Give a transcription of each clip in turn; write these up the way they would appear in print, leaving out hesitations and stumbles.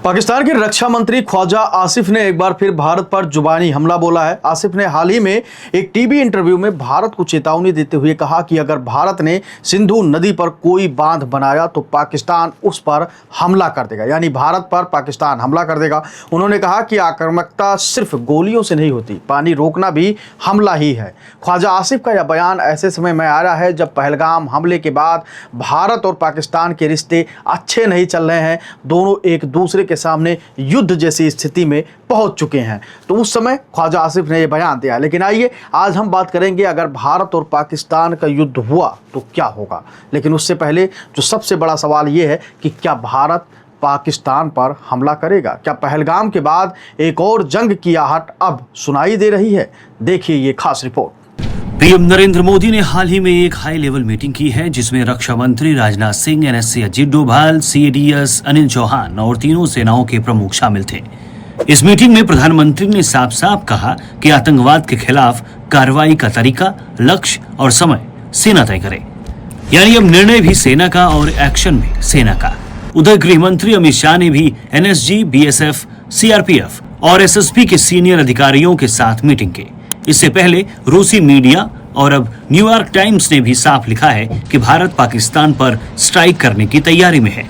पाकिस्तान के रक्षा मंत्री ख्वाजा आसिफ ने एक बार फिर भारत पर जुबानी हमला बोला है। आसिफ ने हाल ही में एक टीवी इंटरव्यू में भारत को चेतावनी देते हुए कहा कि अगर भारत ने सिंधु नदी पर कोई बांध बनाया तो पाकिस्तान उस पर हमला कर देगा, यानी भारत पर पाकिस्तान हमला कर देगा। उन्होंने कहा कि आक्रामकता सिर्फ गोलियों से नहीं होती, पानी रोकना भी हमला ही है। ख्वाजा आसिफ का यह बयान ऐसे समय में आ रहा है जब पहलगाम हमले के बाद भारत और पाकिस्तान के रिश्ते अच्छे नहीं चल रहे हैं। दोनों एक दूसरे के सामने युद्ध जैसी स्थिति में पहुंच चुके हैं। तो उस समय ख्वाजा आसिफ ने यह बयान दिया। लेकिन आइए आज हम बात करेंगे, अगर भारत और पाकिस्तान का युद्ध हुआ तो क्या होगा। लेकिन उससे पहले जो सबसे बड़ा सवाल यह है कि क्या भारत पाकिस्तान पर हमला करेगा? क्या पहलगाम के बाद एक और जंग की आहट अब सुनाई दे रही है? देखिए ये खास रिपोर्ट। पीएम नरेंद्र मोदी ने हाल ही में एक हाई लेवल मीटिंग की है जिसमें रक्षा मंत्री राजनाथ सिंह, एनएससी अजीत डोभाल, सीडीएस अनिल चौहान और तीनों सेनाओं के प्रमुख शामिल थे। इस मीटिंग में प्रधानमंत्री ने साफ साफ कहा कि आतंकवाद के खिलाफ कार्रवाई का तरीका, लक्ष्य और समय सेना तय करे, यानी अब निर्णय भी सेना का और एक्शन भी सेना का। उधर गृह मंत्री अमित शाह ने भी एनएसजी, बीएसएफ, सीआरपीएफ और एसएसबी के सीनियर अधिकारियों के साथ मीटिंग की। इससे पहले रूसी मीडिया और अब न्यूयॉर्क टाइम्स ने भी साफ लिखा है कि भारत पाकिस्तान पर स्ट्राइक करने की तैयारी में है।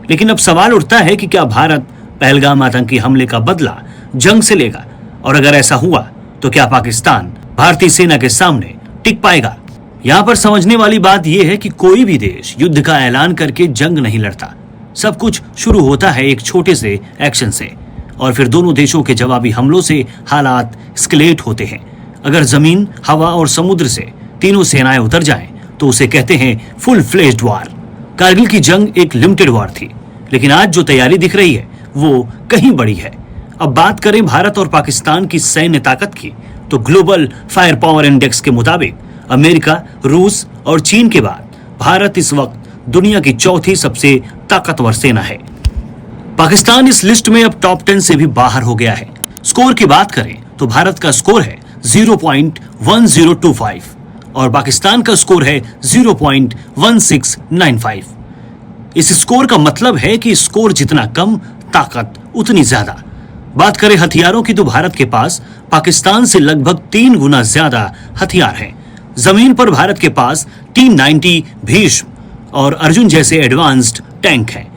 लेकिन अब सवाल उठता है कि क्या भारत पहलगाम आतंकी हमले का बदला जंग से लेगा, और अगर ऐसा हुआ तो क्या पाकिस्तान भारतीय सेना के सामने टिक पाएगा? यहाँ पर समझने वाली बात यह है कि कोई भी देश युद्ध का ऐलान करके जंग नहीं लड़ता। सब कुछ शुरू होता है एक छोटे से एक्शन से, और फिर दोनों देशों के जवाबी हमलों से हालात एस्केलेट होते हैं। अगर जमीन, हवा और समुद्र से तीनों सेनाएं उतर जाएं, तो उसे कहते हैं फुल फ्लेज्ड वार। कारगिल की जंग एक लिमिटेड वार थी, लेकिन आज जो तैयारी दिख रही है वो कहीं बड़ी है। अब बात करें भारत और पाकिस्तान की सैन्य ताकत की, तो ग्लोबल फायर पावर इंडेक्स के मुताबिक अमेरिका, रूस और चीन के बाद भारत इस वक्त दुनिया की चौथी सबसे ताकतवर सेना है। पाकिस्तान इस लिस्ट में अब टॉप 10 से भी बाहर हो गया है। स्कोर की बात करें तो भारत का स्कोर है 0.1025 और पाकिस्तान का स्कोर है 0.1695। इस स्कोर का मतलब है कि स्कोर जितना कम, ताकत उतनी ज्यादा। बात करें हथियारों की तो भारत के पास पाकिस्तान से लगभग 3 गुना ज्यादा हथियार हैं। जमीन पर भारत के पास T-90 भीष्म और अर्जुन जैसे एडवांस्ड टैंक हैं।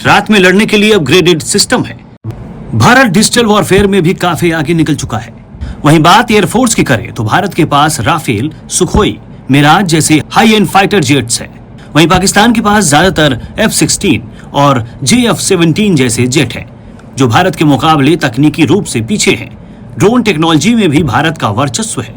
रात में लड़ने के लिए अपग्रेडेड सिस्टम है। भारत डिजिटल वॉरफेयर में भी काफी आगे निकल चुका है। वहीं बात एयरफोर्स की करें तो भारत के पास राफेल, सुखोई, मिराज जैसे हाई एंड फाइटर जेट्स हैं। वहीं पाकिस्तान के पास ज्यादातर F-16 और JF-17 जैसे जेट हैं, जो भारत के मुकाबले तकनीकी रूप से पीछे हैं। ड्रोन टेक्नोलॉजी में भी भारत का वर्चस्व है।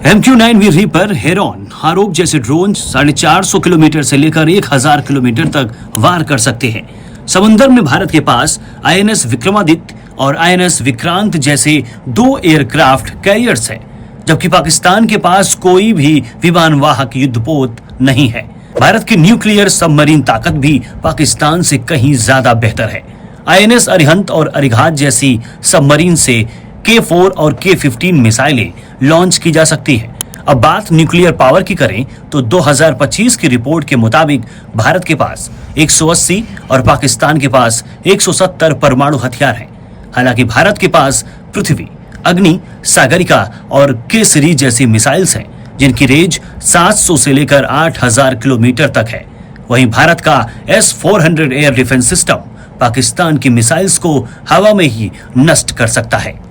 MQ-9V रीपर, हेरॉन, हारोप जैसे ड्रोन 450 किलोमीटर से लेकर 1000 किलोमीटर तक वार कर सकते हैं। समंदर में भारत के पास INS विक्रमादित्य और INS विक्रांत जैसे 2 एयरक्राफ्ट कैरियर्स हैं, जबकि पाकिस्तान के पास कोई भी विमानवाहक युद्धपोत नहीं है। भारत की न्यूक्लियर सबमरीन ताकत भी पाकिस्तान से कहीं ज्यादा बेहतर है। INS अरिहंत और अरिघात जैसी सबमरीन से K4 और K15 मिसाइलें लॉन्च की जा सकती हैं। अब बात न्यूक्लियर पावर की करें तो 2025 की रिपोर्ट के मुताबिक भारत के पास 180 और पाकिस्तान के पास 170 परमाणु हथियार हैं। हालांकि भारत के पास पृथ्वी, अग्नि, सागरिका और केसरी जैसी मिसाइल्स हैं, जिनकी रेंज 700 से लेकर 8000 किलोमीटर तक है। वहीं भारत का S-400 air defence system Pakistan की मिसाइल्स को हवा में ही नष्ट कर सकता है।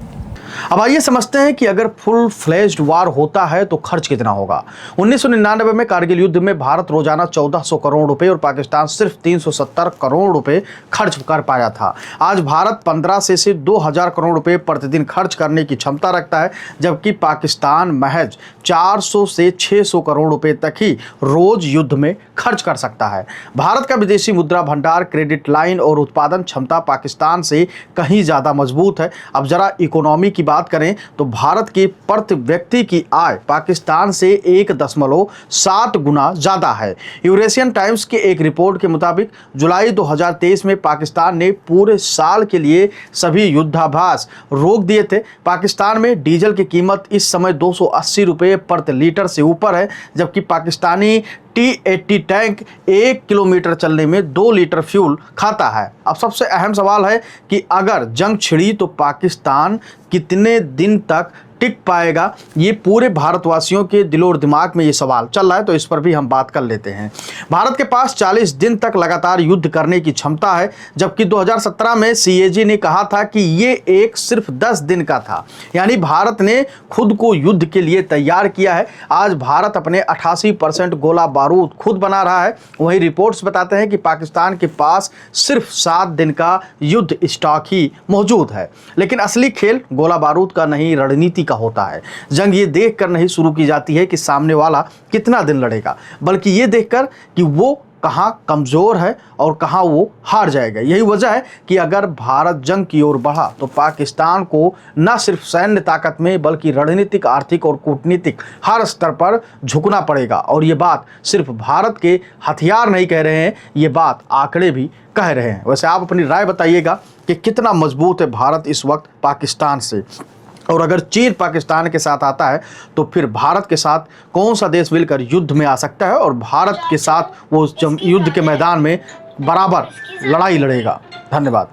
अब आइए समझते हैं कि अगर फुल फ्लेज्ड वार होता है तो खर्च कितना होगा। 1999 में कारगिल युद्ध में भारत रोजाना 1400 करोड़ रुपए और पाकिस्तान सिर्फ 370 करोड़ रुपए खर्च कर पाया था। आज भारत 1500 से 2000 करोड़ रुपए प्रतिदिन खर्च करने की क्षमता रखता है, जबकि पाकिस्तान महज 400 से 600 करोड़ रुपए तक ही रोज युद्ध में खर्च कर सकता है। भारत का विदेशी मुद्रा भंडार, क्रेडिट लाइन और उत्पादन क्षमता पाकिस्तान से कहीं ज्यादा मजबूत है। अब जरा इकोनॉमी की बात करें तो भारत की प्रति व्यक्ति की आय पाकिस्तान से 1.7 गुना ज्यादा है। यूरेशियन टाइम्स के एक रिपोर्ट के मुताबिक जुलाई 2023 में पाकिस्तान ने पूरे साल के लिए सभी युद्धाभ्यास रोक दिए थे। पाकिस्तान में डीजल की कीमत इस समय 280 रुपये प्रति लीटर से ऊपर है, जबकि पाकिस्तानी T-80 टैंक 1 किलोमीटर चलने में 2 लीटर फ्यूल खाता है। अब सबसे अहम सवाल है कि अगर जंग छिड़ी तो पाकिस्तान कितने दिन तक टिक पाएगा। ये पूरे भारतवासियों के दिलो और दिमाग में ये सवाल चल रहा है, तो इस पर भी हम बात कर लेते हैं। भारत के पास 40 दिन तक लगातार युद्ध करने की क्षमता है, जबकि 2017 में CAG ने कहा था कि ये एक सिर्फ 10 दिन का था। यानी भारत ने खुद को युद्ध के लिए तैयार किया है। आज भारत अपने 88% गोला बारूद खुद बना रहा है। वहीं रिपोर्ट्स बताते हैं कि पाकिस्तान के पास सिर्फ 7 दिन का युद्ध स्टॉक ही मौजूद है। लेकिन असली खेल गोला बारूद का नहीं, रणनीति का होता है। जंग ये देखकर नहीं शुरू की जाती है कि सामने वाला कितना दिन लड़ेगा, बल्कि ये देखकर कि वो कहां कमजोर है और कहां वो हार जाएगा। यही वजह है कि अगर भारत जंग की ओर बढ़ा तो पाकिस्तान को न सिर्फ सैन्य ताकत में बल्कि रणनीतिक, आर्थिक और कूटनीतिक हर स्तर पर झुकना पड़ेगा। और ये बात सिर्फ भारत के हथियार नहीं कह रहे हैं, ये बात आंकड़े भी कह रहे हैं। वैसे आप अपनी राय बताइएगा कि कितना मजबूत है भारत इस वक्त पाकिस्तान से, और अगर चीन पाकिस्तान के साथ आता है तो फिर भारत के साथ कौन सा देश मिलकर युद्ध में आ सकता है और भारत के साथ वो युद्ध के मैदान में बराबर लड़ाई लड़ेगा। धन्यवाद।